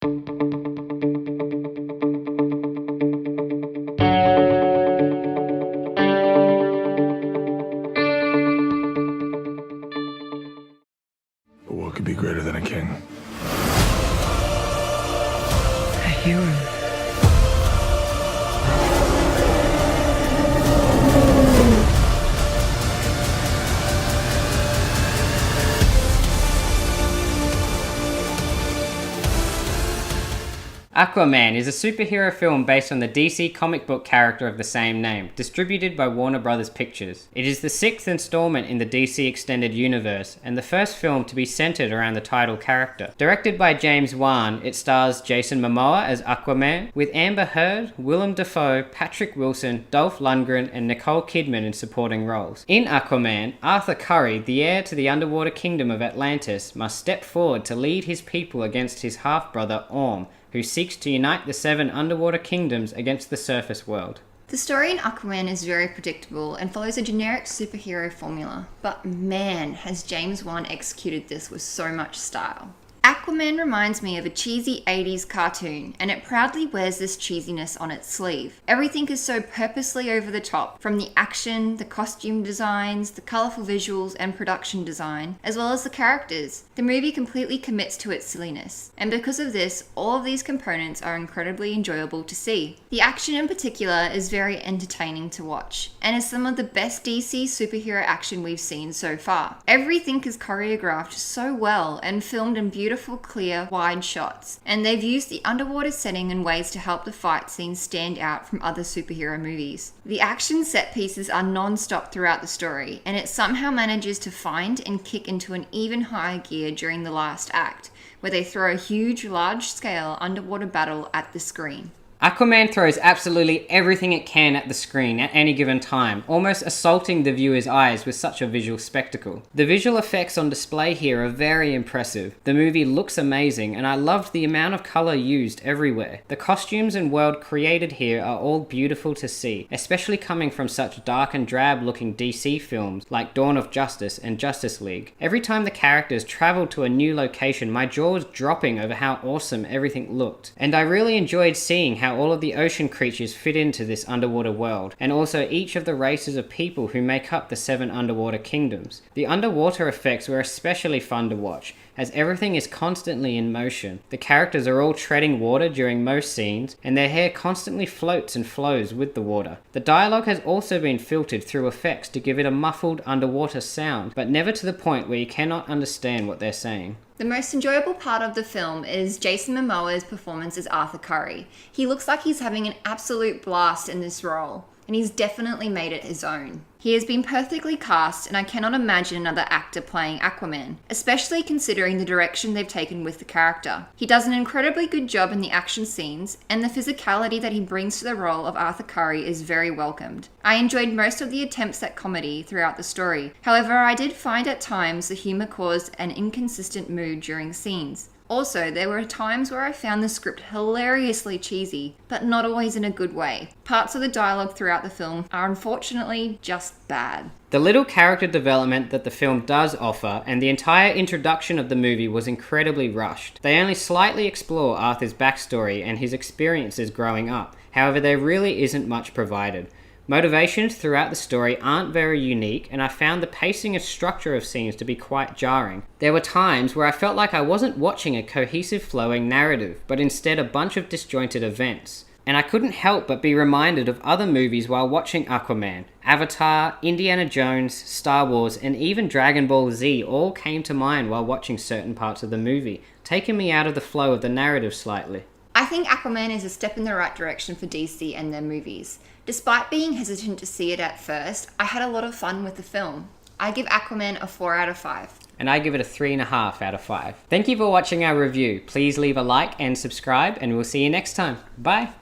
But what could be greater than a king? A hero. Aquaman is a superhero film based on the DC comic book character of the same name, distributed by Warner Bros. Pictures. It is the 6th installment in the DC Extended Universe, and the first film to be centered around the title character. Directed by James Wan, it stars Jason Momoa as Aquaman, with Amber Heard, Willem Dafoe, Patrick Wilson, Dolph Lundgren, and Nicole Kidman in supporting roles. In Aquaman, Arthur Curry, the heir to the underwater kingdom of Atlantis, must step forward to lead his people against his half-brother Orm, who seeks to unite the 7 underwater kingdoms against the surface world. The story in Aquaman is very predictable and follows a generic superhero formula, but man, has James Wan executed this with so much style. Aquaman reminds me of a cheesy 80s cartoon, and it proudly wears this cheesiness on its sleeve. Everything is so purposely over the top, from the action, the costume designs, the colourful visuals and production design, as well as the characters. The movie completely commits to its silliness, and because of this, all of these components are incredibly enjoyable to see. The action in particular is very entertaining to watch, and is some of the best DC superhero action we've seen so far. Everything is choreographed so well and filmed in beautiful, clear, wide shots, and they've used the underwater setting in ways to help the fight scenes stand out from other superhero movies. The action set pieces are non-stop throughout the story, and it somehow manages to find and kick into an even higher gear during the last act, where they throw a huge, large-scale underwater battle at the screen. Aquaman throws absolutely everything it can at the screen at any given time, almost assaulting the viewer's eyes with such a visual spectacle. The visual effects on display here are very impressive. The movie looks amazing, and I loved the amount of colour used everywhere. The costumes and world created here are all beautiful to see, especially coming from such dark and drab looking DC films like Dawn of Justice and Justice League. Every time the characters traveled to a new location, my jaw was dropping over how awesome everything looked. And I really enjoyed seeing how all of the ocean creatures fit into this underwater world, and also each of the races of people who make up the 7 underwater kingdoms. The underwater effects were especially fun to watch, as everything is constantly in motion. The characters are all treading water during most scenes, and their hair constantly floats and flows with the water. The dialogue has also been filtered through effects to give it a muffled underwater sound, but never to the point where you cannot understand what they're saying. The most enjoyable part of the film is Jason Momoa's performance as Arthur Curry. He looks like he's having an absolute blast in this role, and he's definitely made it his own. He has been perfectly cast, and I cannot imagine another actor playing Aquaman, especially considering the direction they've taken with the character. He does an incredibly good job in the action scenes, and the physicality that he brings to the role of Arthur Curry is very welcomed. I enjoyed most of the attempts at comedy throughout the story. However, I did find at times the humour caused an inconsistent mood during scenes. Also, there were times where I found the script hilariously cheesy, but not always in a good way. Parts of the dialogue throughout the film are unfortunately just bad. The little character development that the film does offer, and the entire introduction of the movie, was incredibly rushed. They only slightly explore Arthur's backstory and his experiences growing up. However, there really isn't much provided. Motivations throughout the story aren't very unique, and I found the pacing and structure of scenes to be quite jarring. There were times where I felt like I wasn't watching a cohesive flowing narrative, but instead a bunch of disjointed events. And I couldn't help but be reminded of other movies while watching Aquaman. Avatar, Indiana Jones, Star Wars, and even Dragon Ball Z all came to mind while watching certain parts of the movie, taking me out of the flow of the narrative slightly. I think Aquaman is a step in the right direction for DC and their movies. Despite being hesitant to see it at first, I had a lot of fun with the film. I give Aquaman a 4 out of 5. And I give it a 3.5 out of 5. Thank you for watching our review. Please leave a like and subscribe, and we'll see you next time. Bye!